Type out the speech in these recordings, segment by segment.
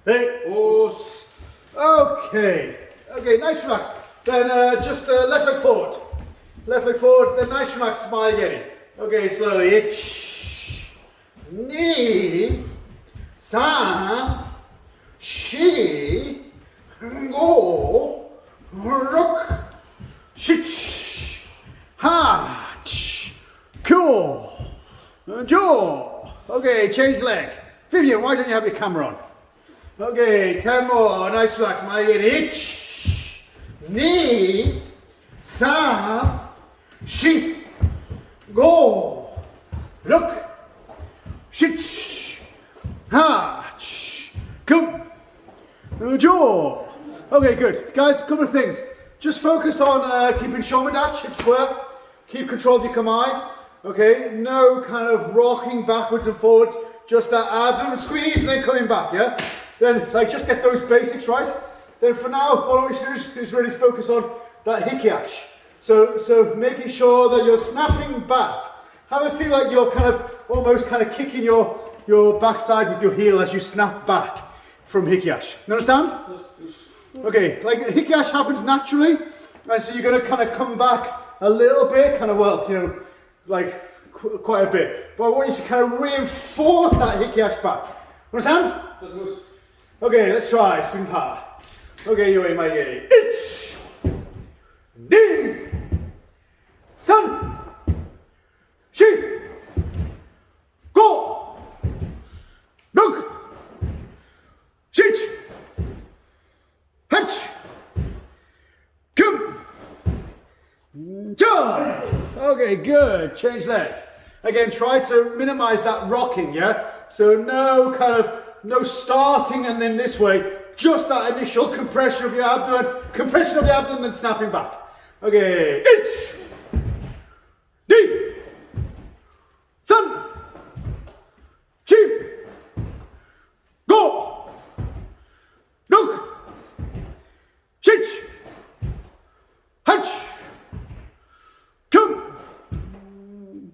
Hey, os. Okay, nice relax. Then just left leg forward. Left leg forward, then nice relax to my getting. Okay, slowly. Ich, ni, san, shi, go, rook, shich, ha, ch, cool, jaw. Okay, change leg. Vivian, why don't you have your camera on? Okay, 10 more. Nice relax. My ich, ni, sa, shi, go, look, shich, ha, ch, come, jaw. Okay, good. Guys, a couple of things. Just focus on keeping shoulder dash, hip square. Keep control of your kamae. Okay, no kind of rocking backwards and forwards. Just that abdomen squeeze and then coming back, yeah? Then, like, just get those basics right. Then for now, all I want you to do is really focus on that hikiash. So making sure that you're snapping back. Have a feel like you're kind of, almost kind of kicking your backside with your heel as you snap back from hikiash. You understand? Okay, like hikiash happens naturally, and so you're going to kind of come back a little bit, kind of, well, you know, like quite a bit. But I want you to kind of reinforce that hikiash back. Understand? Okay, let's try swing power. Okay, you my getty. Ich, ni, san, shi, go, look, shich, hatch, come, jump. Okay, good. Change leg. Again, try to minimize that rocking, yeah? So no starting and then this way, just that initial compression of your abdomen, and snapping back. Okay, ich, ni, san, shi, go, look, shich, hatch, come,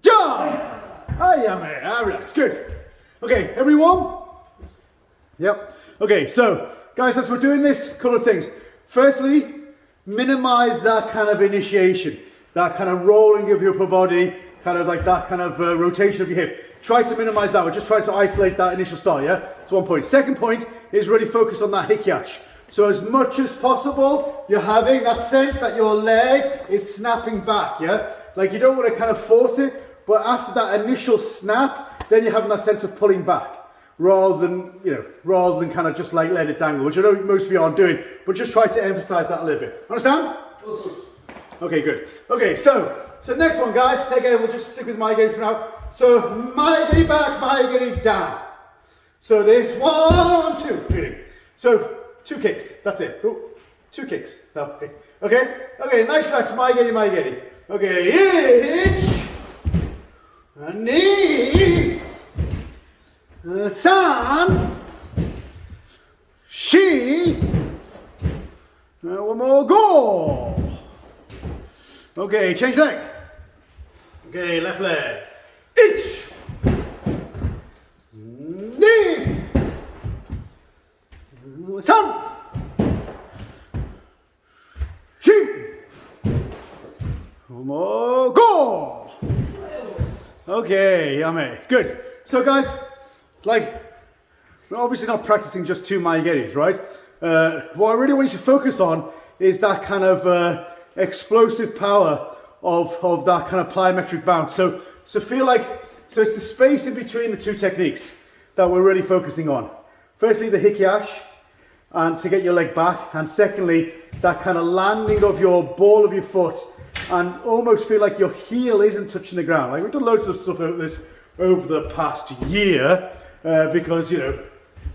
jump. Relax, good. Okay, everyone? Yep. Okay, so guys, as we're doing this, a couple of things. Firstly, minimize that kind of initiation, that kind of rolling of your upper body, kind of like that kind of rotation of your hip. Try to minimize that. We're just trying to isolate that initial start, yeah? That's one point. Second point is really focus on that hikiash. So as much as possible, you're having that sense that your leg is snapping back, yeah? Like you don't want to kind of force it, but after that initial snap, then you're having that sense of pulling back. Rather than kind of just like let it dangle, which I know most of you aren't doing, but just try to emphasize that a little bit. Understand? Okay, good. Okay, so next one, guys. Again, we'll just stick with my getty for now. So my getty back, my getty down. So this 1, 2, feeling. So 2 kicks. That's it. Ooh, 2 kicks. Okay. Okay. Nice relax. My getty. Okay. Ich, ni, san, shi, one more, go. Okay, change leg. Okay, left leg. Ich, ni, san, shi, one more, go. Okay, yummy, good. So guys, like, we're obviously not practicing just 2 Mayageris, right? What I really want you to focus on is that kind of explosive power of that kind of plyometric bounce. So feel like, so it's the space in between the 2 techniques that we're really focusing on. Firstly, the hikiash, and to get your leg back. And secondly, that kind of landing of your ball of your foot and almost feel like your heel isn't touching the ground. Like we've done loads of stuff over this over the past year because, you know,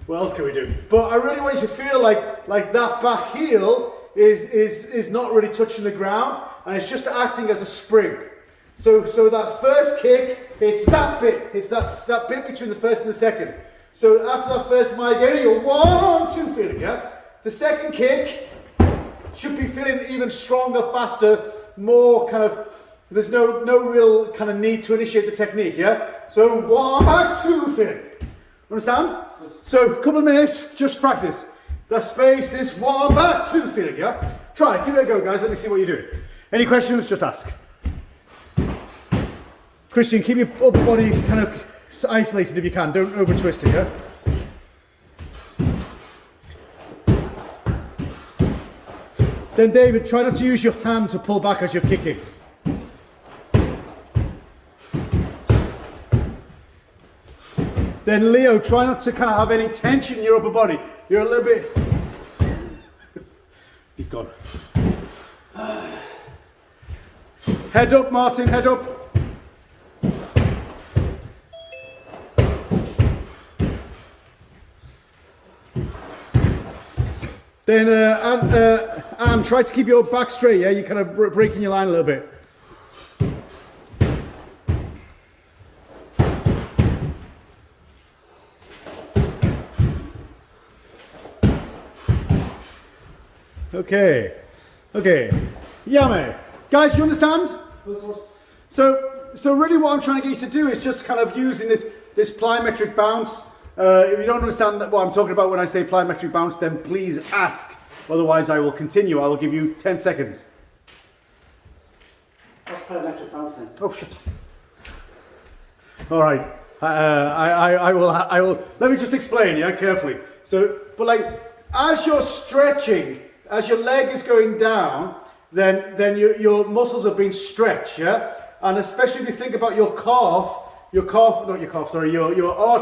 what else can we do? But I really want you to feel like that back heel is not really touching the ground and it's just acting as a spring. So that first kick, it's that bit. It's that bit between the first and the second. So after that first Maigeri, you're 1, 2 feeling, yeah? The second kick should be feeling even stronger, faster, more kind of, there's no real kind of need to initiate the technique, yeah? So 1, 2 feeling. Understand? So, a couple of minutes, just practice. The space, this 1 back 2 feeling, yeah? Try, give it a go, guys. Let me see what you're doing. Any questions, just ask. Christian, keep your upper body kind of isolated if you can. Don't over twist it, yeah? Then David, try not to use your hand to pull back as you're kicking. Then Leo, try not to kind of have any tension in your upper body. You're a little bit... He's gone. Head up, Martin, head up. Then, Anne, try to keep your back straight, yeah? You're kind of breaking your line a little bit. Okay, okay. Yame. Guys, you understand? So really what I'm trying to get you to do is just kind of using this plyometric bounce. If you don't understand what I'm talking about when I say plyometric bounce, then please ask. Otherwise, I will continue. I will give you 10 seconds. What's plyometric bounce then? Oh, shit. All right. I will. Let me just explain, yeah, carefully. So, but like, as you're stretching, as your leg is going down, then your muscles are being stretched, yeah? And especially if you think about your arch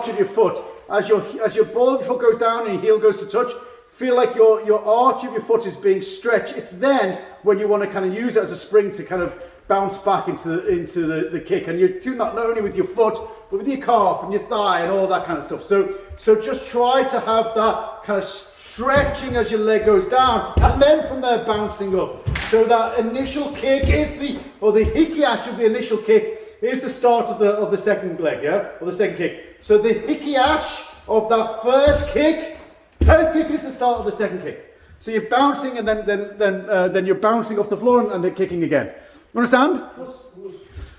of your foot, as your ball of your foot goes down and your heel goes to touch, feel like your arch of your foot is being stretched. It's then when you want to kind of use it as a spring to kind of bounce back into the kick. And you're doing that not only with your foot, but with your calf and your thigh and all that kind of stuff. So just try to have that kind of stretching as your leg goes down, and then from there bouncing up. So that initial kick is the hikiash of the initial kick is the start of the second leg, yeah, or the second kick. So the hikiash of that first kick is the start of the second kick. So you're bouncing, and then you're bouncing off the floor and then kicking again. You understand?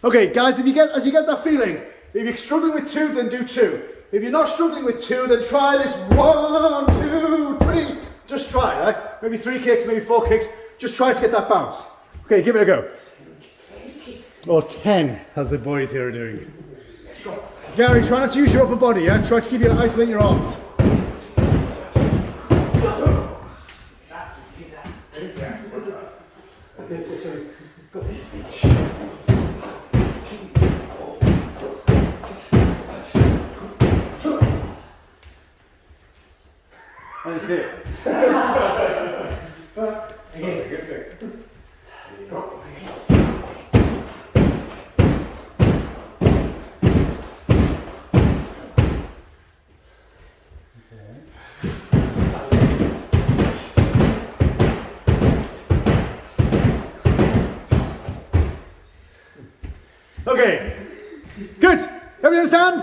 Okay, guys, as you get that feeling, if you're struggling with 2, then do 2. If you're not struggling with 2, then try this 1, 2, 3. Just try, right? Maybe 3 kicks, maybe 4 kicks. Just try to get that bounce. Okay, give it a go. Or 10, as the boys here are doing. Gary, try not to use your upper body, yeah? Try to keep you isolate your arms. That's it. Okay, good. Everybody understand?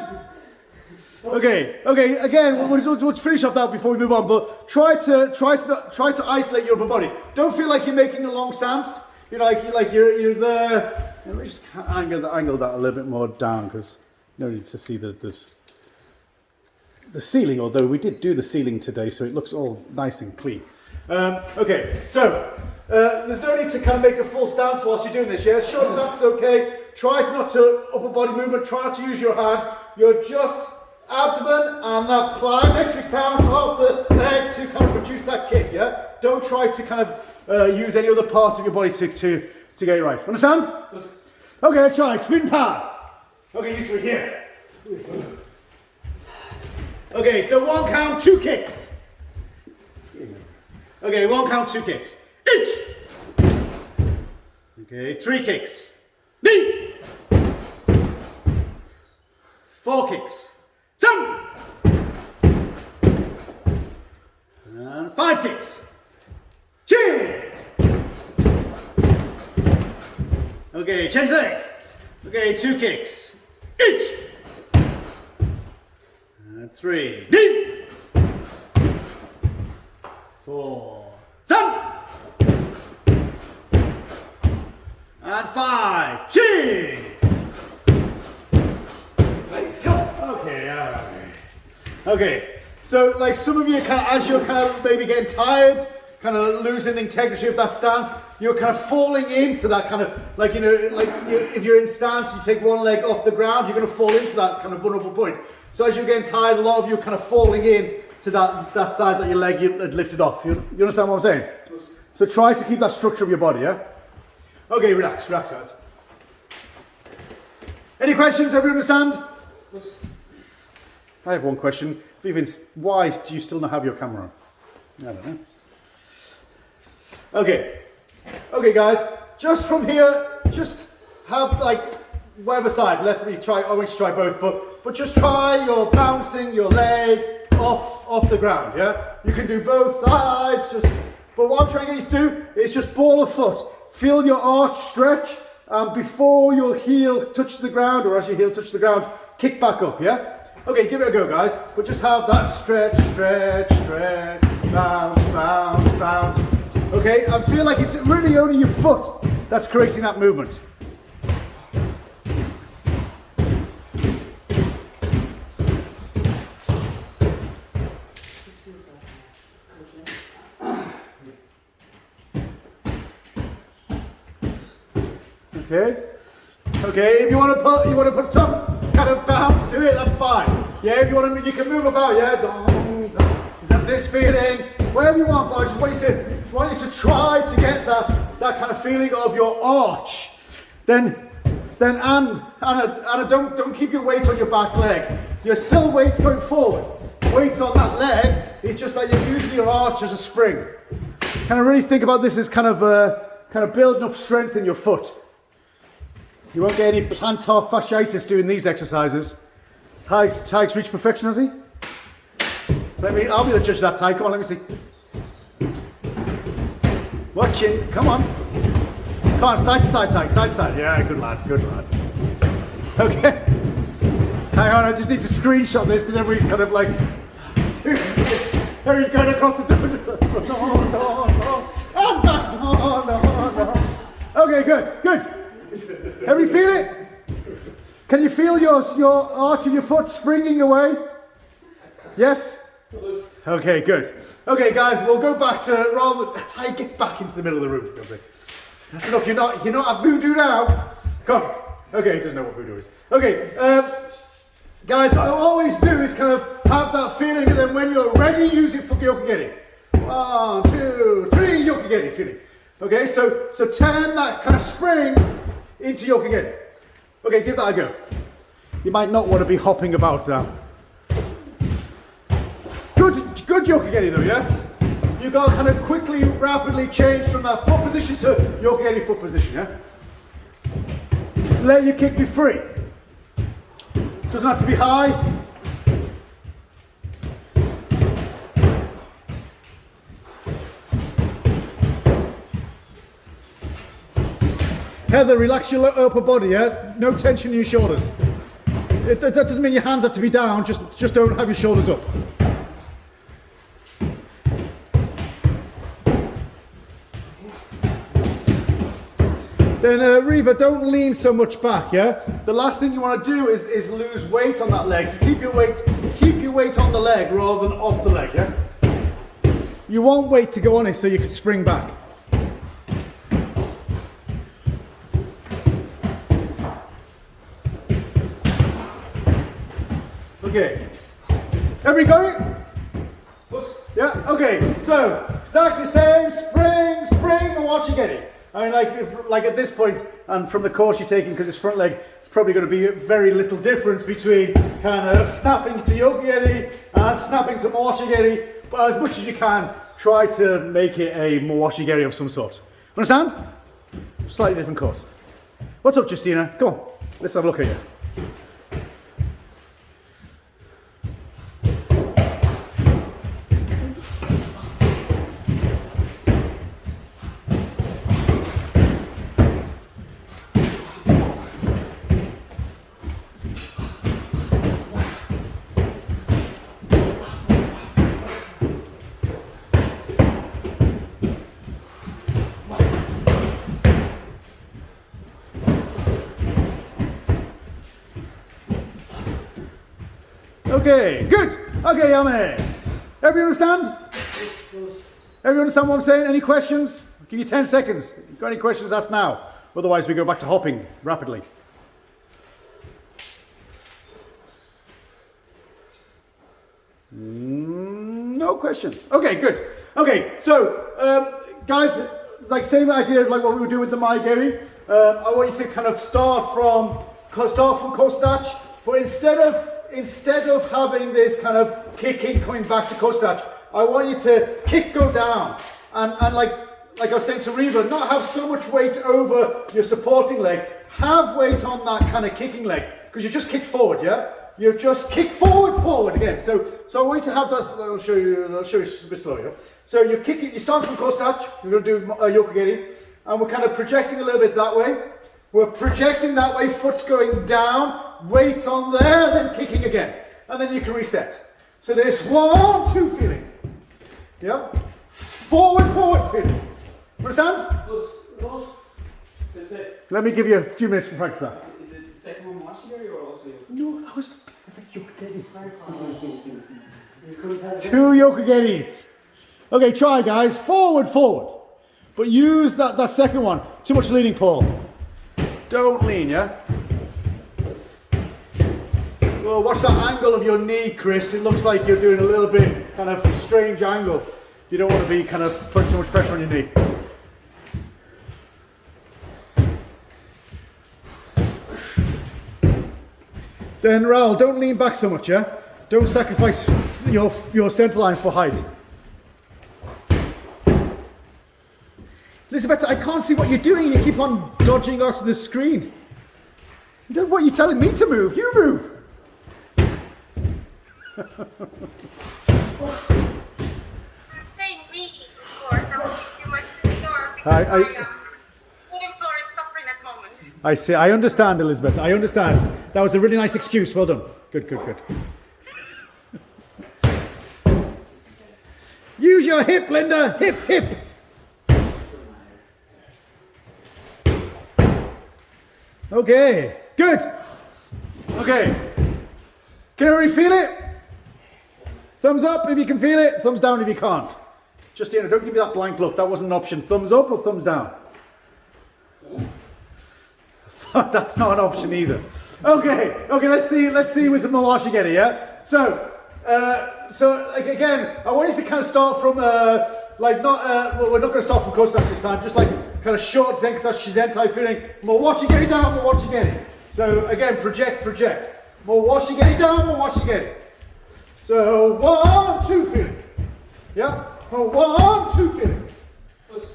Okay. Again, we'll finish off that before we move on. But try to isolate your upper body. Don't feel like you're making a long stance. You're there. Let me just angle that a little bit more down, because you don't need to see the ceiling. Although we did do the ceiling today, so it looks all nice and clean. Okay, so there's no need to kind of make a full stance whilst you're doing this. Yeah, short stance is okay. Try not to upper body movement. Try not to use your hand. You're just abdomen and that plyometric bounce off the leg to kind of produce that kick. Yeah, don't try to kind of use any other part of your body to get it right. Understand? Okay, let's try spin power. Okay, use it here. Okay, so 1 count, 2 kicks. Okay, 1 count, 2 kicks. Each. Okay, 3 kicks. Knee. 4 kicks. 7. And 5 kicks. Chin. Okay, change leg. Okay, 2 kicks. Each. And 3. Knee. 4. 7. And 5. Chin. Let's go. Okay, all right. Okay, So like some of you kind of, as you're kind of maybe getting tired, kind of losing integrity of that stance, you're kind of falling into that kind of, like, you know, like if you're in stance, you take one leg off the ground, you're going to fall into that kind of vulnerable point. So as you're getting tired, a lot of you are kind of falling in to that side that your leg had lifted off. You understand what I'm saying? So try to keep that structure of your body, yeah? Okay, relax, guys. Any questions? Everyone understand? I have one question. Why do you still not have your camera on? I don't know. Okay, guys, just from here, just have like whatever side, left, right, try. I want you to try both, but just try your bouncing your leg off the ground. Yeah, you can do both sides. But what I'm trying to get you to do is just ball a foot. Feel your arch stretch, and before your heel touches the ground, or as your heel touches the ground, kick back up. Yeah. Okay, give it a go, guys. But just have that stretch, bounce. Okay, I feel like it's really only your foot that's creating that movement. Okay, if you want to put some kind of bounce to it, that's fine. Yeah, if you want to, you can move about. Yeah, this feeling, wherever you want. But I just want you to try to get that kind of feeling of your arch. Then Anna, don't keep your weight on your back leg. You're still weights going forward. Weights on that leg. It's just that you're using your arch as a spring. Kind of really think about this as kind of building up strength in your foot. You won't get any plantar fasciitis doing these exercises. Tig's reached perfection, has he? I'll be the judge of that, Tig. Come on, let me see. Watching, come on. Come on, side to side, Tig, side to side. Yeah, good lad. Okay. Hang on, I just need to screenshot this because everybody's kind of like, everybody's going across the door. Okay, good. Everybody feel it? Can you feel your arch of your foot springing away? Yes? Okay, good. Okay, guys, we'll go back to get back into the middle of the room. That's enough. You're not at voodoo now. Come. Okay, he doesn't know what voodoo is. Okay, guys, what I always do is kind of have that feeling, and then when you're ready, use it for yokogeri. 1, 2, 3, yokogeri feeling. Okay, so turn that kind of spring into yokogeri. Okay, give that a go. You might not want to be hopping about now. Good yokogeri though, yeah? You've got to kind of quickly, rapidly change from that foot position to yokogeri foot position, yeah? Let your kick be free. Doesn't have to be high. Heather, relax your upper body, yeah? No tension in your shoulders. That doesn't mean your hands have to be down, just don't have your shoulders up. Then Reva, don't lean so much back, yeah? The last thing you want to do is lose weight on that leg. Keep your weight on the leg rather than off the leg, yeah? You want weight to go on it so you can spring back. Okay. Everybody got it? Yeah? Okay, so exactly the same, spring, and watch you get it. I mean, like at this point, and from the course you're taking, because it's front leg, it's probably going to be very little difference between kind of snapping to yokogeri and snapping to mawashigeri, but as much as you can, try to make it a mawashigeri of some sort. Understand? Slightly different course. What's up, Justina? Come on, let's have a look at you. Okay, good. Okay, Yame. Everyone understand? Everyone understand what I'm saying? Any questions? I'll give you 10 seconds. If you've got any questions, ask now. Otherwise, we go back to hopping rapidly. No questions. Okay, good. Okay, so guys, it's like same idea of like what we were doing with the Maigeri. I want you to kind of start from Kostach, but instead of having this kind of kicking coming back to Kostach, I want you to kick go down and like I was saying to Reva, not have so much weight over your supporting leg. Have weight on that kind of kicking leg because you just kick forward, yeah. You just kick forward again. So I want you to have that. I'll show you just a bit slower. So you kick it. You start from Kostach. We're going to do Yokogeri, and we're kind of projecting a little bit that way. We're projecting that way. Foot's going down. Weight on there. Then kicking again, and then you can reset. So there's 1, 2 feeling. Yeah. Forward feeling. Understand? Close. Sensei. Let me give you a few minutes to practice that. Is it the second one Mashigari or also? No, that was perfect Yokogeri. Very 2 Yokogeris. Okay, try guys. Forward. But use that second one. Too much leaning, Paul. Don't lean, yeah? Well, watch that angle of your knee, Chris. It looks like you're doing a little bit kind of strange angle. You don't want to be kind of putting too much pressure on your knee. Then Raul, don't lean back so much, yeah? Don't sacrifice your center line for height. Elizabeth, I can't see what you're doing. You keep on dodging out of the screen. What are you telling me to move? You move. I see. I understand, Elizabeth. I understand. That was a really nice excuse. Well done. Good. Use your hip, Linda. Hip. Okay. Good. Okay. Can everybody feel it? Thumbs up if you can feel it. Thumbs down if you can't. Just, don't give me that blank look. That wasn't an option. Thumbs up or thumbs down? That's not an option either. Okay, let's see with the Mawashigeri, yeah? So again, I want you to kind of start from, we're not going to start from Kostach this time, just like kind of short Zenkasashi Shizen type feeling. Mawashigeri down, Mawashigeri. So again, project. Mawashigeri down, Mawashigeri. So 1, 2 feeling. Yeah? 1, 2 feeling.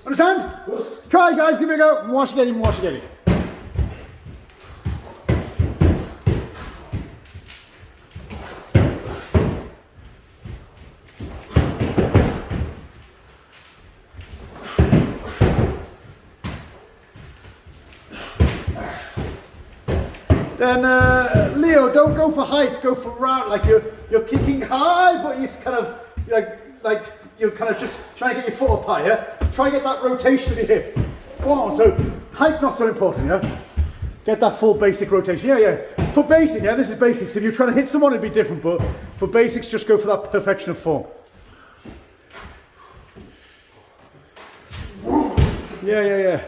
Understand? Try guys, give it a go. Mawashigeri. Then Leo, don't go for height, go for round. Like you're kicking high, but it's kind of like you're kind of just trying to get your foot up high, yeah? Try and get that rotation of your hip. Go on, so height's not so important, yeah? Get that full basic rotation. Yeah. For basic, yeah, this is basics. If you're trying to hit someone, it'd be different, but for basics, just go for that perfection of form. Yeah.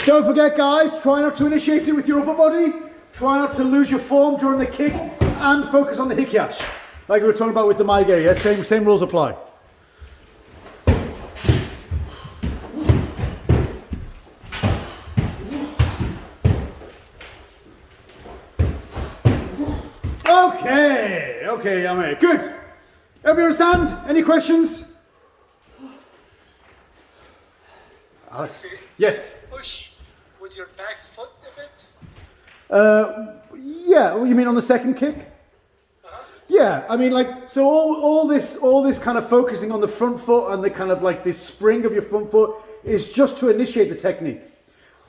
Don't forget, guys, try not to initiate it with your upper body. Try not to lose your form during the kick and focus on the hikiash. Like we were talking about with the Maigeri, yeah? Same rules apply. Okay, Yame. Good. Everybody understand? Any questions? Alex? Yes. Push with your back foot a bit. Yeah. Well, you mean on the second kick? Yeah. I mean, like, so all this kind of focusing on the front foot and the kind of like this spring of your front foot is just to initiate the technique.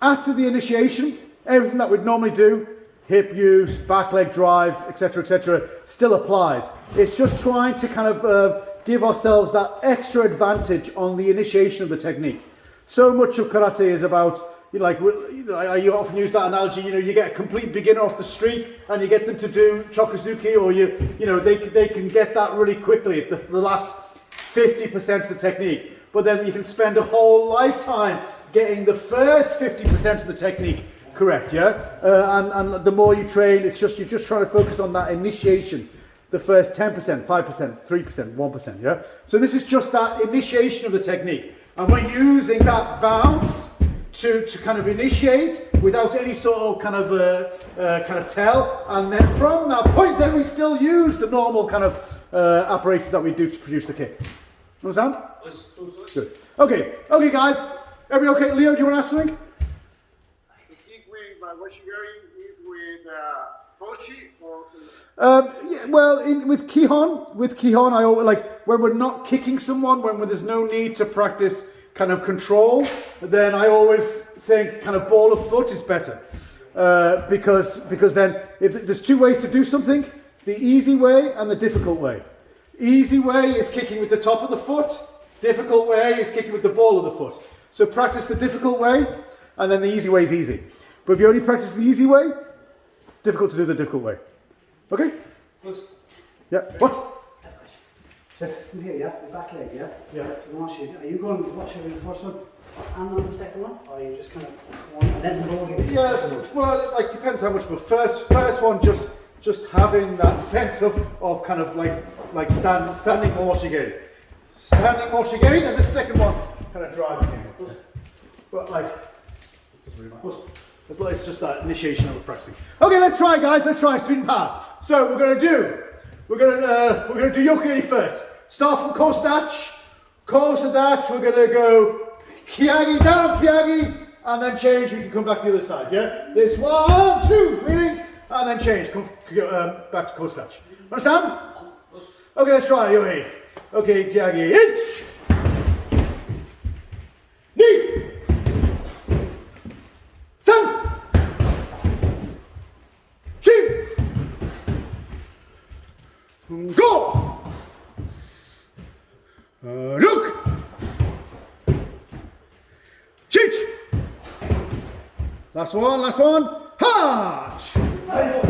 After the initiation, everything that we'd normally do, hip use, back leg drive, etc., still applies. It's just trying to kind of give ourselves that extra advantage on the initiation of the technique. So much of karate is about you often use that analogy. You get a complete beginner off the street and you get them to do chokuzuki, or they can get that really quickly, the last 50% of the technique. But then you can spend a whole lifetime getting the first 50% of the technique correct, yeah? And the more you train, you're just trying to focus on that initiation, the first 10%, 5%, 3%, 1%, yeah? So this is just that initiation of the technique. And we're using that bounce to kind of initiate without any sort of kind of tell. And then from that point, then we still use the normal kind of apparatus that we do to produce the kick. Understand? Good. Okay, guys. Everybody okay? Leo, do you want to ask something? Yeah, well, with Kihon, I always when we're not kicking someone, when there's no need to practice kind of control, then I always think kind of ball of foot is better, because then if there's two ways to do something, the easy way and the difficult way. Easy way is kicking with the top of the foot. Difficult way is kicking with the ball of the foot. So practice the difficult way, and then the easy way is easy. But if you only practice the easy way, it's difficult to do the difficult way. Okay? Yeah. What? Just from here, yeah? The back leg, yeah? Yeah. Are you going to watch over the first one and on the second one? Or are you just kind of one and then rolling? Yeah, well, it depends how much, but first one, just having that sense of kind of like standing moshigiri. Standing moshigiri, and the second one kind of driving in. But doesn't really matter. It's just that initiation of the pressing. Okay, let's try, guys. Let's try speed and power. So we're gonna do yokogiri first. Start from core snatch. Core snatch. We're gonna go kiagi down, kiagi, and then change. We can come back to the other side. Yeah. This 1, 2, feeling, and then change. Come back to core snatch. Understand? Okay, let's try. Yohei. Okay, kiagi. Inch. Knee. San. Shin. Go. Look. Chich. Last one. Harch. Nice.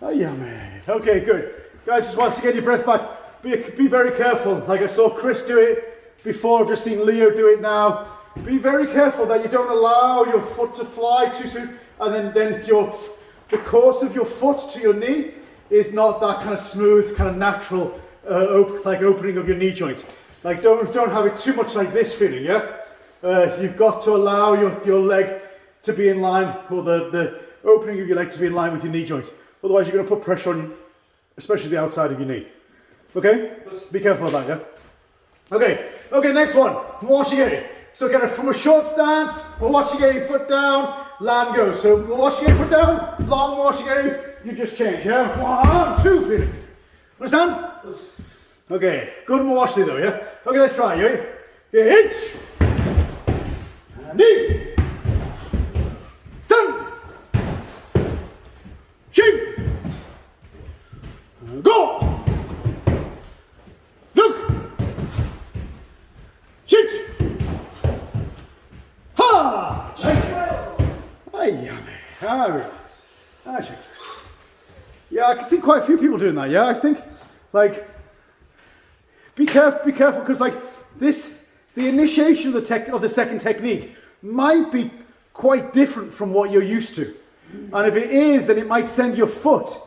Oh, yeah, man. Okay, good. Guys, just once to get your breath back, be very careful. Like I saw Chris do it before, I've just seen Leo do it now. Be very careful that you don't allow your foot to fly too soon, and then the course of your foot to your knee is not that kind of smooth, kind of natural opening of your knee joint. Like don't have it too much like this feeling, yeah? You've got to allow your leg to be in line, or the opening of your leg to be in line with your knee joint. Otherwise you're going to put pressure on, especially the outside of your knee. Okay? Be careful of that, yeah? Okay, next one. Moshigiri. So kind of from a short stance, moshigiri, foot down, land goes. So moshigiri, foot down, long moshigiri, you just change, yeah? 1, 2, feeling. Understand? Okay, good moshigiri though, yeah? Okay, let's try, yeah? Okay, inch. Knee. San. Shin. Go. Look. Shit. Ha. Yeah, I can see quite a few people doing that. Yeah, I think be careful, because the initiation of the second technique might be quite different from what you're used to, and if it is, then it might send your foot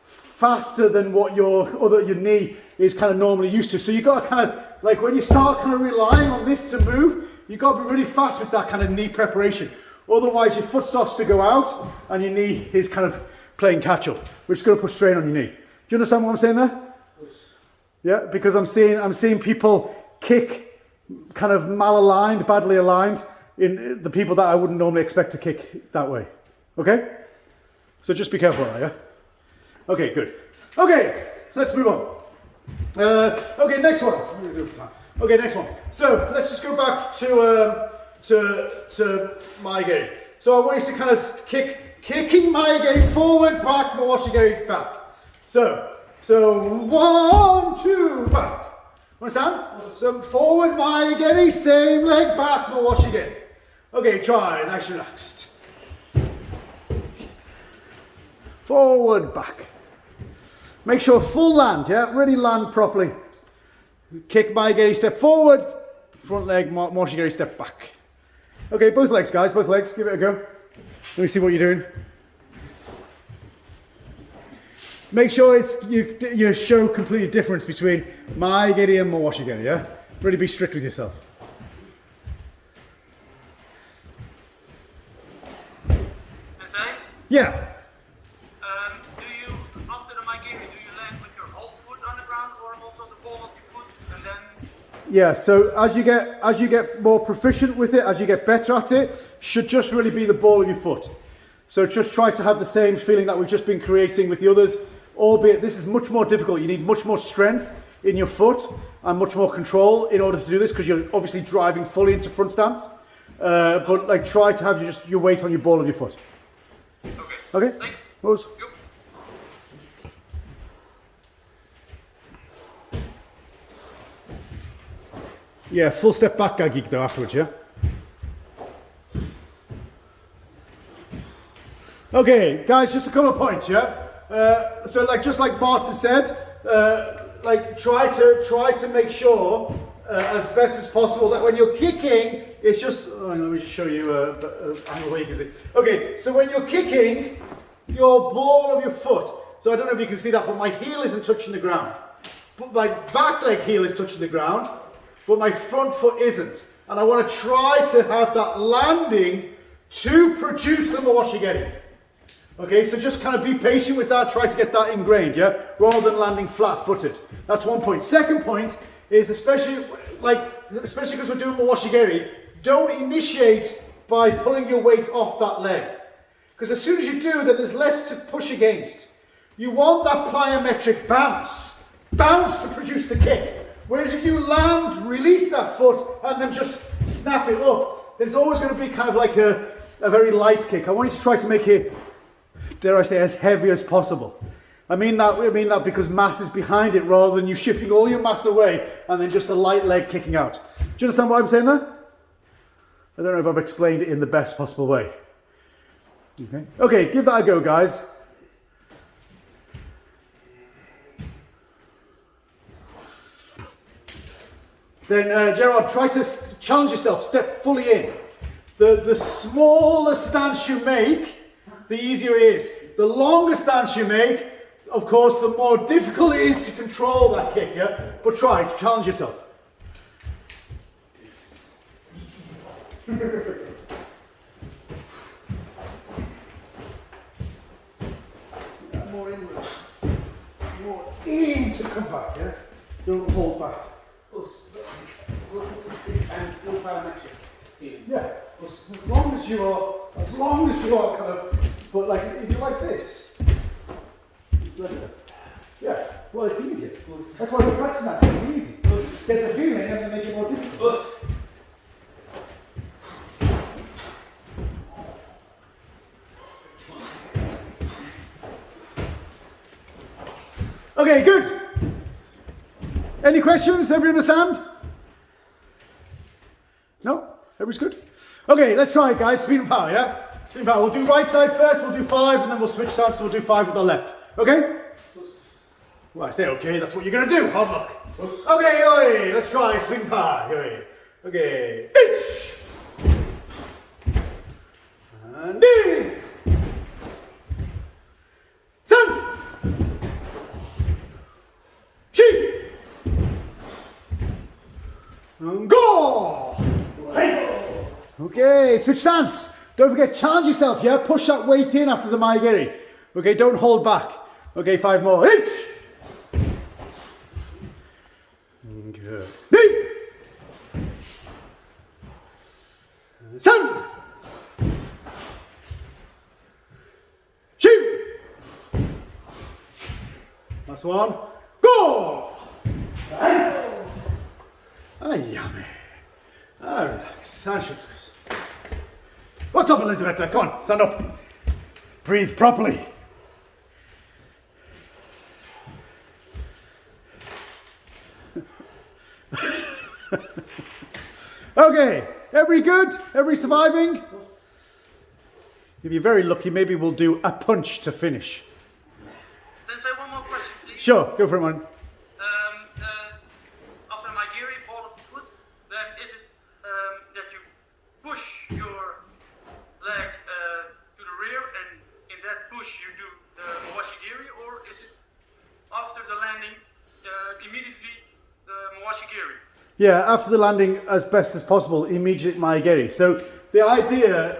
faster than what your knee is kind of normally used to. So you got to kind of when you start kind of relying on this to move, you got to be really fast with that kind of knee preparation. Otherwise, your foot starts to go out and your knee is kind of playing catch up, which is going to put strain on your knee. Do you understand what I'm saying there? Yeah, because I'm seeing people kick kind of mal-aligned, badly aligned, in the people that I wouldn't normally expect to kick that way. Okay? So just be careful of that, yeah? Okay, good. Okay, let's move on. Okay, next one. Okay, next one. So let's just go back to my game. So I want you to kind of kicking my game forward, back, moshigiri, back. So 1, 2, back. Understand? So forward, my geri, same leg, back, moshigiri. Okay, try, nice relaxed. Forward, back. Make sure full land, yeah? Really land properly. Kick Maigeri, step forward. Front leg, Moshigiri, step back. Okay, both legs, guys, both legs. Give it a go. Let me see what you're doing. Make sure you show complete difference between Maigeri and Moshigiri, yeah? Really be strict with yourself. Sensei? Yeah. Do you, after the Maigiri, do you land with your whole foot on the ground or also the ball of your foot and then? Yeah, so as you get more proficient with it, as you get better at it, should just really be the ball of your foot. So just try to have the same feeling that we've just been creating with the others, albeit this is much more difficult. You need much more strength in your foot and much more control in order to do this because you're obviously driving fully into front stance. But like try to have your weight on your ball of your foot. Okay. Okay? Thanks. Rose? Yep. Yeah, full step back geek though afterwards, yeah? Okay, guys, just a couple of points, yeah? So like just like Martin said, like try to make sure as best as possible that when you're kicking, it's just, let me just show you how way you can see. Okay, so when you're kicking, your ball of your foot, so I don't know if you can see that, but my heel isn't touching the ground. But my back leg heel is touching the ground, but my front foot isn't. And I want to try to have that landing to produce the Moshigiri. Okay, so just kind of be patient with that, try to get that ingrained, yeah? Rather than landing flat-footed. That's one point. Second point is especially because we're doing Moshigiri, don't initiate by pulling your weight off that leg. Because as soon as you do, then there's less to push against. You want that plyometric bounce to produce the kick. Whereas if you land, release that foot, and then just snap it up, then it's always going to be kind of like a very light kick. I want you to try to make it, dare I say, as heavy as possible. I mean that because mass is behind it rather than you shifting all your mass away and then just a light leg kicking out. Do you understand what I'm saying there? I don't know if I've explained it in the best possible way. Okay, give that a go, guys. Then Gerard, try to challenge yourself, step fully in. The smaller stance you make, the easier it is. The longer stance you make, of course, the more difficult it is to control that kick, yeah? But try, challenge yourself. More inwards. More in to come back, yeah? Don't hold back. And still plyometric feeling. Yeah, as long as you are kind of, but like if you like this, it's lesser. Yeah, well it's easier. That's why we're practicing that, it's easy. Get the feeling and then make it more difficult. Okay, good. Any questions? Everybody understand? No? Everybody's good? Okay, let's try it, guys. Speed and power, yeah? Speed and power. We'll do right side first, we'll do 5, and then we'll switch sides, so we'll do 5 with the left. Okay? Well, I say okay, that's what you're going to do. Hard luck. Okay, oi, let's try speed and power. Okay. Each. And in. Sun. She. And go. Okay, switch stance. Don't forget, challenge yourself, yeah? Push that weight in after the Maigiri. Okay, don't hold back. Okay, 5 more. Each. Good. Deep. Sun. Shoot. Last one. Go. Nice. Ah, yummy. Ah, relax. I should. What's up, Elizabeth? Come on, stand up. Breathe properly. Okay, Everybody good? Everybody surviving? If you're very lucky, maybe we'll do a punch to finish. Sensei, one more question, please. Sure, go for it, man. After my geary, ball of the foot, then is it that you push your leg to the rear, and in that push you do the mawashi geary, or is it after the landing immediately the mawashi geary? Yeah, after the landing, as best as possible, immediate maigeri. So the idea,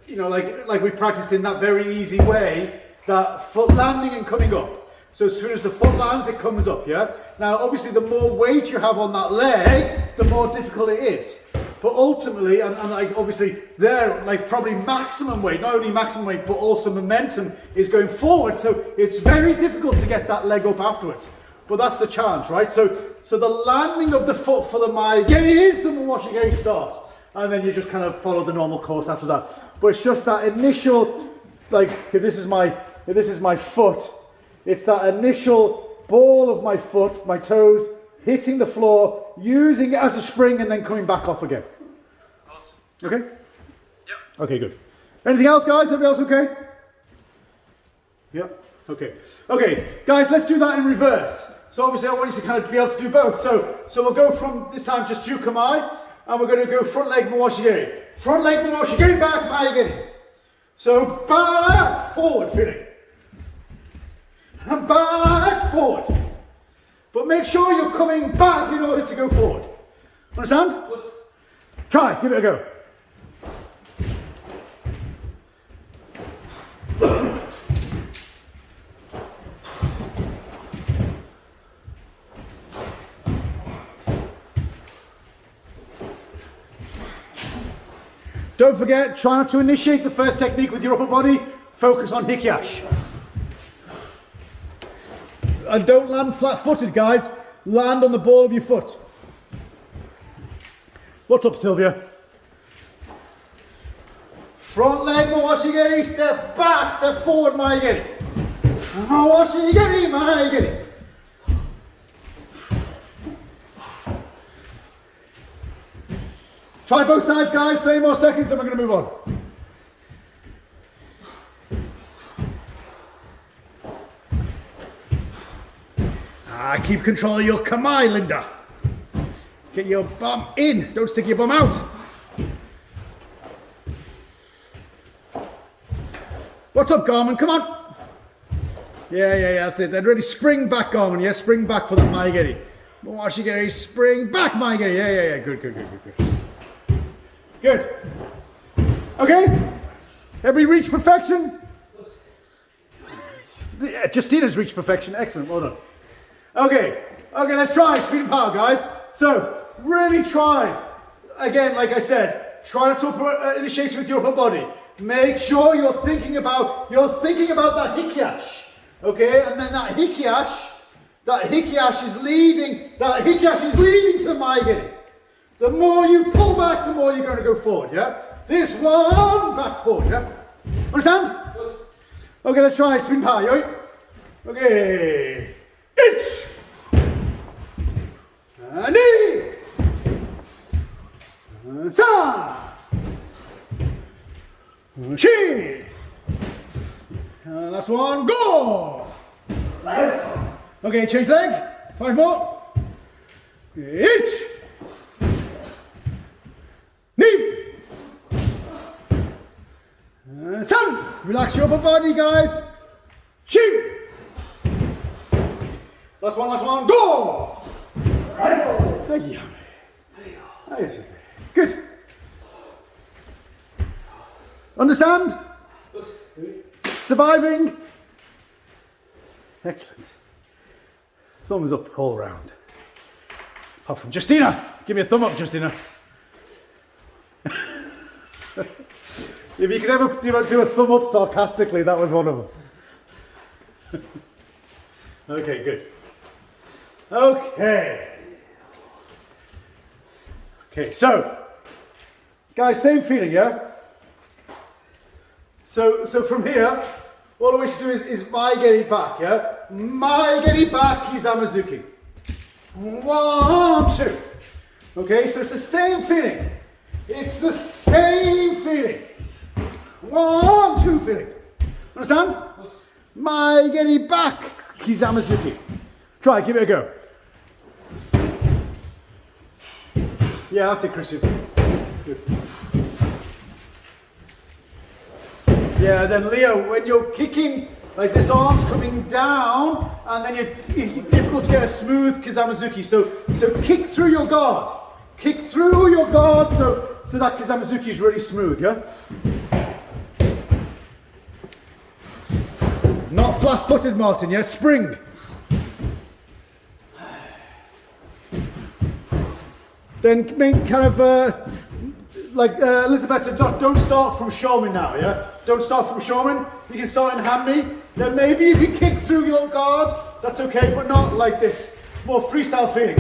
you know, like we practiced in that very easy way, that foot landing and coming up. So as soon as the foot lands, it comes up, yeah? Now, obviously, the more weight you have on that leg, the more difficult it is. But ultimately, and like obviously there, like probably maximum weight, not only maximum weight, but also momentum is going forward. So it's very difficult to get that leg up afterwards. But that's the challenge, right? So the landing of the foot for the maigeri is the mawashi geri start. And then you just kind of follow the normal course after that. But it's just that initial, like if this is my foot, it's that initial ball of my foot, my toes, hitting the floor, using it as a spring and then coming back off again. Awesome. Okay? Yep. Okay, good. Anything else, guys? Everybody else okay? Yep. Okay. Okay, guys, let's do that in reverse. So obviously I want you to kind of be able to do both. So we'll go from this time just jukamai, and we're going to go front leg mawashi geri. Front leg mawashi geri, back maigeri. So back, forward, feeling. And back, forward. But make sure you're coming back in order to go forward. Understand? Try, give it a go. Don't forget, try not to initiate the first technique with your upper body. Focus on hikiash. And don't land flat-footed, guys. Land on the ball of your foot. What's up, Sylvia? Front leg mawashi geri, step back, step forward maigeri. Mawashi geri, maigeri. Try both sides, guys. 30 more seconds, then we're going to move on. Keep control of your kamae, Linda. Get your bum in. Don't stick your bum out. What's up, Garmin? Come on. Yeah, that's it. Then ready. Spring back, Garmin. Yeah, spring back for the maigeri. Mawashi geri, spring back, maigeri. Yeah. Good. Okay. Everybody reach perfection? Yeah, Justina's reached perfection. Excellent. Well done. Okay, let's try speed and power, guys. So, really try. Again, like I said, try not to initiate with your upper body. Make sure you're thinking about that hikiash. Okay, and then that hikiash is leading to the maigeri. The more you pull back, the more you're going to go forward, yeah? This one, back forward, yeah? Understand? Yes. Okay, let's try spin power, yo. Okay. Ich. Ni. Sa. Shi. Last one, go. Nice. Okay, change leg. 5 more. Ich. Ni. San. Relax your upper body, guys. Shi. Last one, go! Nice. Good. Understand? Surviving? Excellent. Thumbs up all round. Apart from Justina. Give me a thumb up, Justina. If you could ever do a thumb up sarcastically, that was one of them. Okay, good. Okay, so, guys, same feeling, yeah? So from here, all we should do is maigeri back, yeah? Maigeri back, Hizamazuki. 1, 2. Okay, so it's the same feeling. It's the same feeling. 1, 2 feeling. Understand? Maigeri back, Kizamazuki. Try, give it a go. Yeah, that's it, Christian. Good. Yeah, then Leo, when you're kicking, like this arm's coming down, and then it's difficult to get a smooth Kizamazuki. So kick through your guard. Kick through your guard so that Kizamazuki is really smooth, yeah? Not flat-footed, Martin, yeah? Spring. Then make kind of, like Elizabeth said, don't start from Showman now, yeah? Don't start from Showman. You can start in Hand-Me. Then maybe you can kick through your guard. That's okay, but not like this. More freestyle feeling.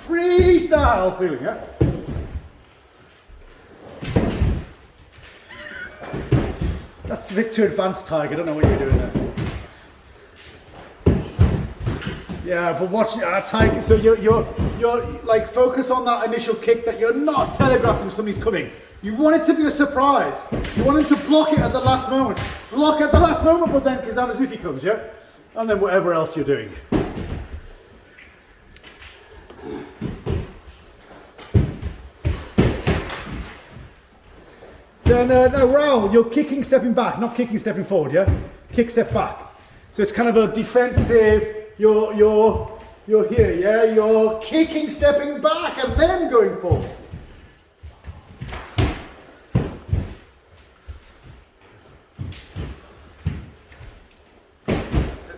Freestyle feeling, yeah? That's a bit too advanced, Tiger. I don't know what you're doing there. Yeah, but watch Tiger. So you're like focus on that initial kick that you're not telegraphing somebody's coming. You want it to be a surprise. You want him to block it at the last moment. Block at the last moment, but then Kizamazuki comes, yeah? And then whatever else you're doing. Then, no, Raul, you're kicking, stepping back, not kicking, stepping forward, yeah? Kick, step back. So it's kind of a defensive, you're here, yeah? You're kicking, stepping back, and then going forward.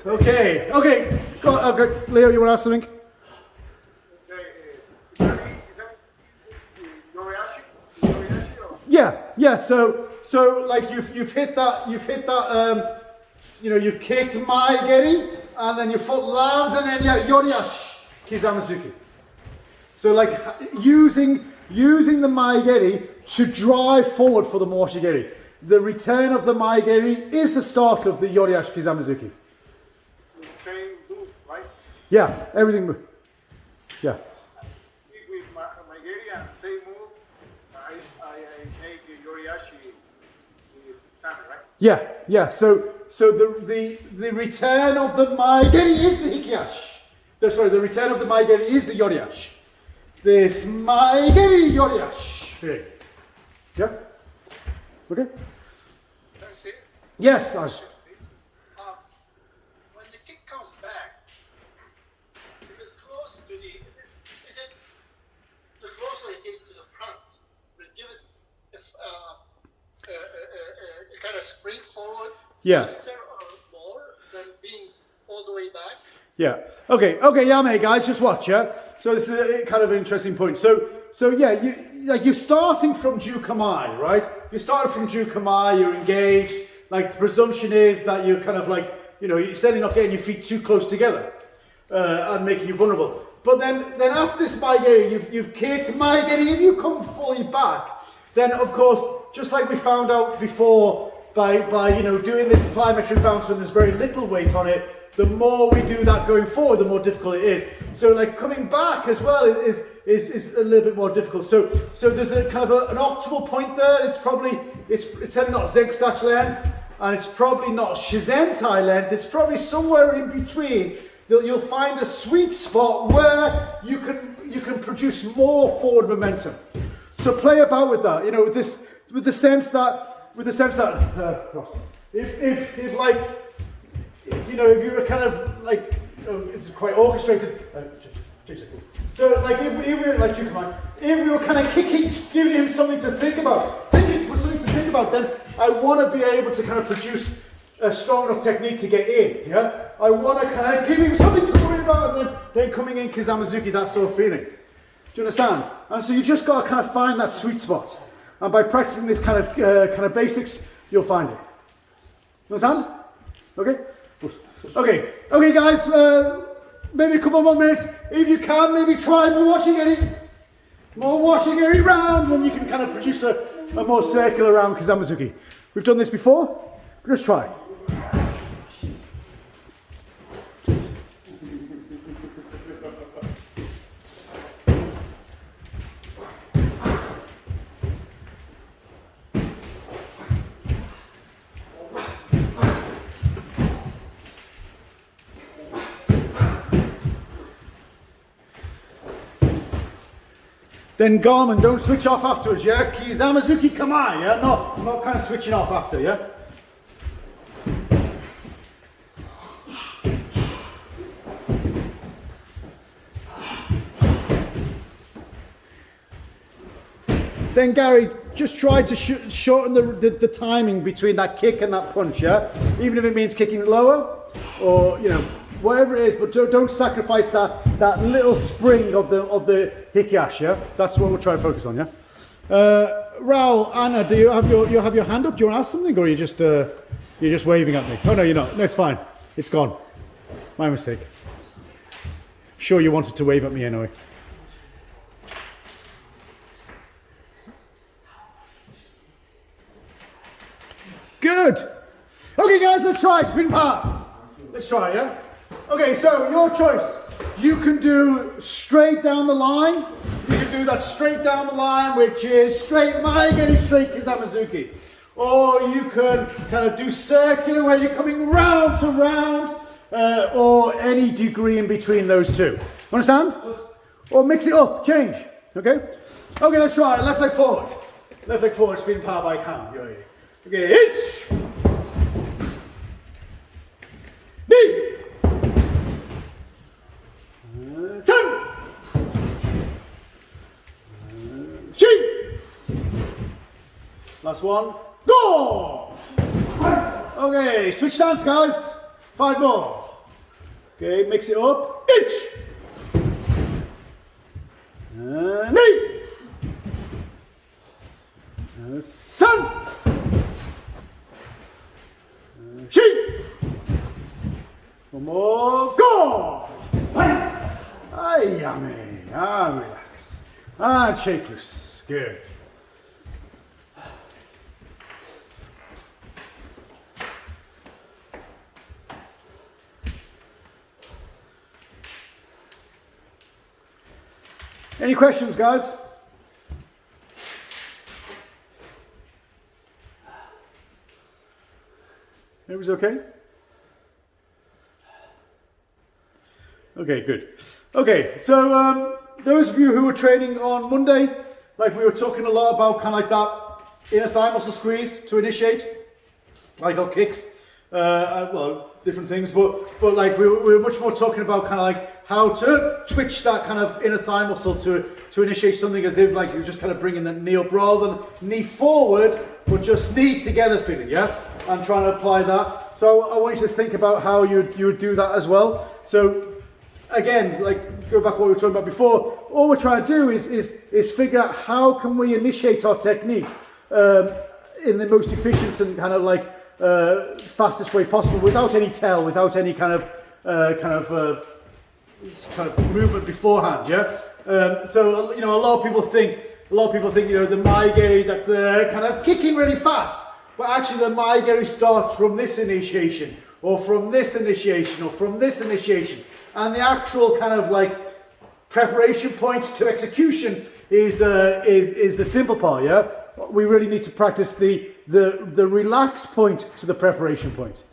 Okay. Go on, okay. Leo, you want to ask something? Yeah. So like you've hit that. You've kicked Maigeri, and then your foot lands, and then Yoriashi Kizamazuki. So like using the Maigeri to drive forward for the Moshigeri. The return of the Maigeri is the start of the Yoriashi Kizamazuki. Same move, right? Yeah, everything. Yeah. With Maigeri and same move, I make Yoriashi stand, right? Yeah. So the return of the Maigeri is the Hikiashi. The return of the Maigeri is the Yoriashi. This Maigeri Yoriashi. Yeah. Okay. That's it. Yes. When the kick comes back, if it's close to is it the closer it is to the front, will give it a kind of spring forward Yeah. faster or more than being all the way back? Yeah. Okay, yeah, mate, guys, just watch, yeah? So this is a kind of an interesting point. So yeah, you're starting from Jukamai, right? You're starting from Jukamai, you're engaged. Like, the presumption is that you're kind of like, you're certainly not getting your feet too close together and making you vulnerable. But then after this Maigeri, you've kicked Maigeri, if you come fully back, then of course, just like we found out before by doing this plyometric bounce when there's very little weight on it, the more we do that going forward, the more difficult it is. So like coming back as well is a little bit more difficult. So there's a kind of an optimal point there. It's certainly not Zegsash length, and it's probably not Shizentai length. It's probably somewhere in between. You'll find a sweet spot where you can produce more forward momentum. So play about with that. With the sense that if like. If you're a kind of like, it's quite orchestrated. So like if we were like Jukamai, if we were kind of giving him something to think about, then I want to be able to kind of produce a strong enough technique to get in. Yeah, I want to kind of give him something to worry about, and then coming in Kizamazuki, that sort of feeling. Do you understand? And so you just got to kind of find that sweet spot, and by practicing this kind of basics, you'll find it. You understand? Okay. Okay, guys, maybe a couple more minutes. If you can, maybe try more washigiri round, then you can kind of produce a more circular round Kizamazuki. We've done this before, but just try. then Garmin, don't switch off afterwards, yeah? Kizamazuki Kamai, yeah? Not kind of switching off after, yeah? Then Gary, just try to shorten the timing between that kick and that punch, yeah? Even if it means kicking lower, or, you know, whatever it is, but don't sacrifice that little spring of the hikiash, yeah? That's what we'll try to focus on, yeah? Raul, Anna, do you have your hand up? Do you want to ask something, or are you just you're just waving at me? Oh no, you're not. No, it's fine. It's gone. My mistake. Sure, you wanted to wave at me anyway. Good. Okay, guys, let's try spin power. Let's try, yeah? Okay, so your choice. You can do straight down the line. You can do that straight down the line, which is straight Maigeri, straight Kizamazuki. Or you can kind of do circular, where you're coming round to round, or any degree in between those two. Understand? Or mix it up, change. Okay? Okay, let's try. Left leg forward. Left leg forward, spin power by count. Okay, each. Knee. Sun. She. Last one. Go. Okay, switch stance, guys. 5 more. Okay, mix it up. Each. Knee. Sun. She. One more. Go. Yummy. Relax. And shake loose. Good. Any questions, guys? Everybody's okay? Okay, good. Okay, so those of you who were training on Monday, like we were talking a lot about kind of like that inner thigh muscle squeeze to initiate, like our kicks, well, different things, but like we were much more talking about kind of like how to twitch that kind of inner thigh muscle to initiate something, as if like you're just kind of bringing the knee up rather than knee forward, but just knee together feeling, yeah? And trying to apply that. So I want you to think about how you would do that as well. So again, like go back to what we were talking about before, all we're trying to do is figure out how can we initiate our technique in the most efficient and kind of like fastest way possible, without any tell, without any kind of movement beforehand, yeah? So, you know, a lot of people think, you know, the Maigeri, that they're kind of kicking really fast, but actually the Maigeri starts from this initiation, or from this initiation, or from this initiation, and the actual kind of like preparation point to execution is the simple part, yeah? We really need to practice the relaxed point to the preparation point.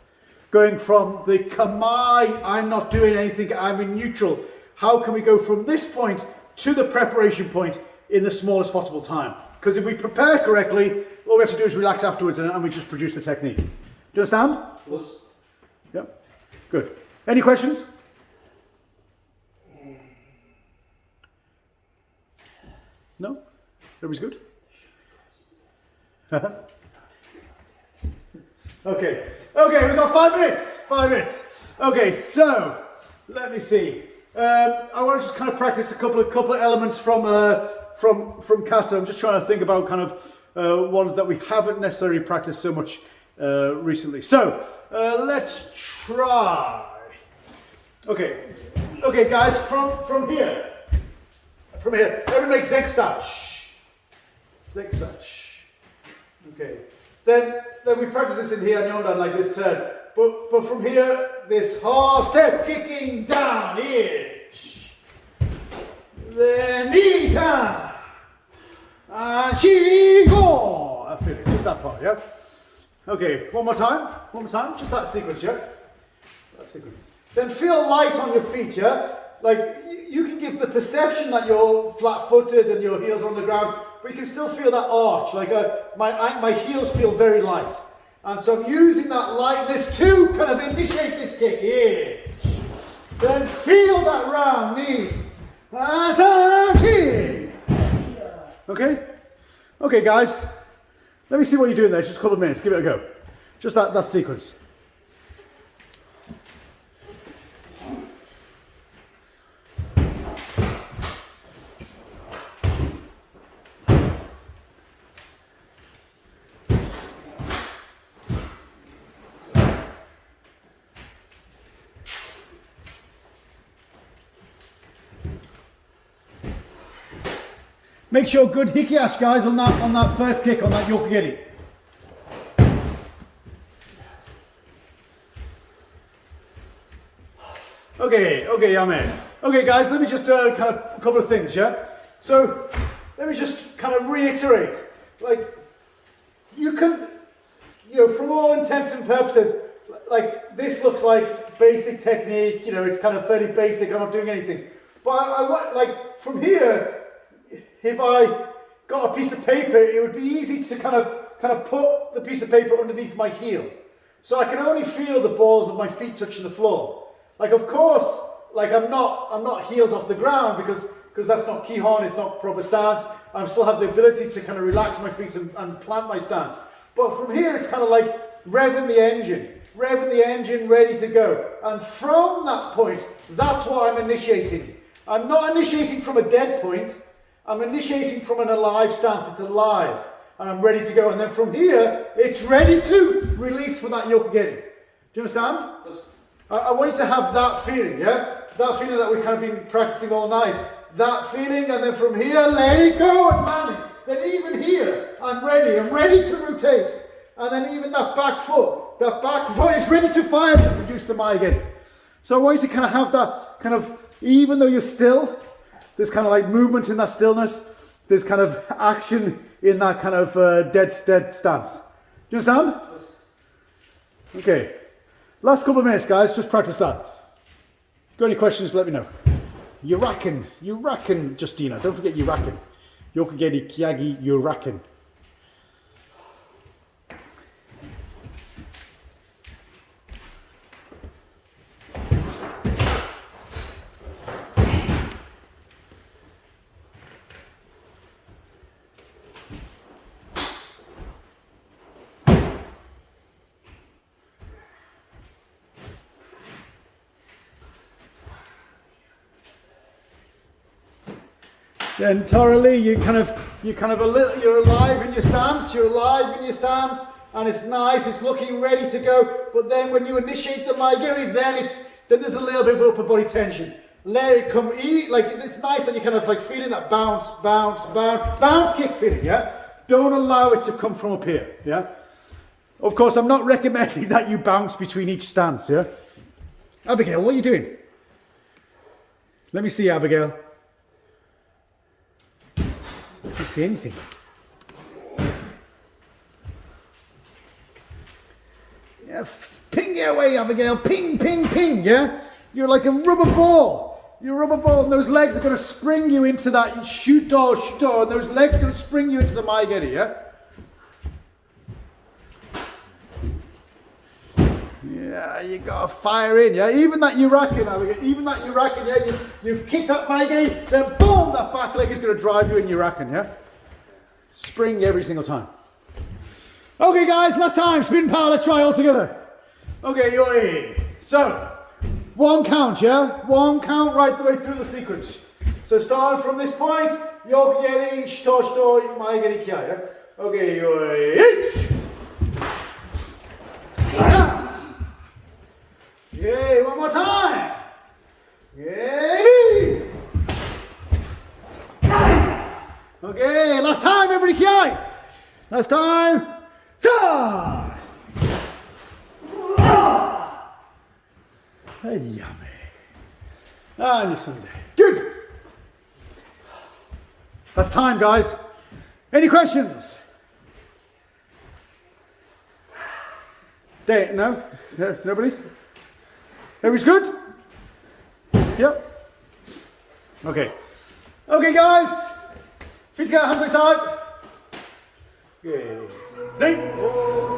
Going from the kamai, I'm not doing anything, I'm in neutral. How can we go from this point to the preparation point in the smallest possible time? Because if we prepare correctly, all we have to do is relax afterwards and we just produce the technique. Do you understand? Yes. Yep. Good. Any questions? No? Everybody's good? Okay, we've got 5 minutes. 5 minutes. Okay, so let me see. I want to just kind of practice a couple of elements from kata. I'm just trying to think about kind of ones that we haven't necessarily practiced so much recently. So let's try. Okay, guys, from here. Everyone make Zenkusan. Zenkusan. Okay. Then we practice this in here and Yondan like this turn. But from here, this half step kicking down, each. Then knees down. And she go. I feel it, just that part, yeah? Okay, one more time, just that sequence, yeah? That sequence. Then feel light on your feet, yeah? like you can give the perception that you're flat-footed and your heels are on the ground, but you can still feel that arch. Like my heels feel very light. And so I'm using that lightness to kind of initiate this kick. Here. Then feel that round knee. Okay? Okay, guys. Let me see what you're doing there. Just a couple of minutes. Give it a go. Just that sequence. Make sure good hikiash, guys, on that first kick, on that yokogiri. Okay, I'm in. Okay, guys, let me just kind of a couple of things, yeah? So, let me just kind of reiterate. Like, you can, from all intents and purposes, like, this looks like basic technique, it's kind of fairly basic, I'm not doing anything. But I want, like, from here, if I got a piece of paper, it would be easy to kind of put the piece of paper underneath my heel. So I can only feel the balls of my feet touching the floor. Like, of course, like I'm not heels off the ground because that's not kihon, it's not proper stance. I still have the ability to kind of relax my feet and plant my stance. But from here, it's kind of like revving the engine, ready to go. And from that point, that's what I'm initiating. I'm not initiating from a dead point. I'm initiating from an alive stance. It's alive. And I'm ready to go. And then from here, it's ready to release for that yokogiri. Do you understand? Yes. I want you to have that feeling, yeah? That feeling that we've kind of been practicing all night. That feeling, and then from here, let it go and landing. Then even here, I'm ready to rotate. And then even that back foot is ready to fire to produce the maigeri. So I want you to kind of have that kind of, even though you're still, there's kind of like movement in that stillness. There's kind of action in that kind of dead stance. Do you understand? Okay. Last couple of minutes, guys. Just practice that. Got any questions, let me know. Yuraken, Justina. Don't forget Yuraken. Yokogiri Kyagi Yuraken. Then thoroughly, you're alive in your stance, and it's nice, it's looking ready to go. But then when you initiate the maigeri, then there's a little bit of upper body tension. Let it come, like it's nice that you're kind of like feeling that bounce kick feeling, yeah? Don't allow it to come from up here, yeah? Of course, I'm not recommending that you bounce between each stance, yeah? Abigail, what are you doing? Let me see, Abigail. I can't see anything. Yeah, ping your way, Abigail. Ping, ping, ping, yeah? You're like a rubber ball. You're a rubber ball, and those legs are going to spring you into that shuto, and those legs are going to spring you into the maigeri, yeah? Yeah, you got to fire in, yeah? Even that Yuraken, Abigail, yeah? You've kicked that maigeri, then boom, that back leg is going to drive you in Yuraken, yeah? Spring every single time. Okay, guys, last time. Spin power. Let's try all together. Okay, yoi. So, one count, yeah? One count right the way through the sequence. So, starting from this point, yokogiri, shito, maigeri, kia, yeah? Okay, yoi. Okay, one more time. Okay. Okay, last time, everybody, kiai. Last time. Ta! Hey, yummy. And your Sunday. Good. That's time, guys. Any questions? No? Nobody? Everybody's good? Yep. Okay. Okay, guys. Feet together, hand to side. Good. Knee.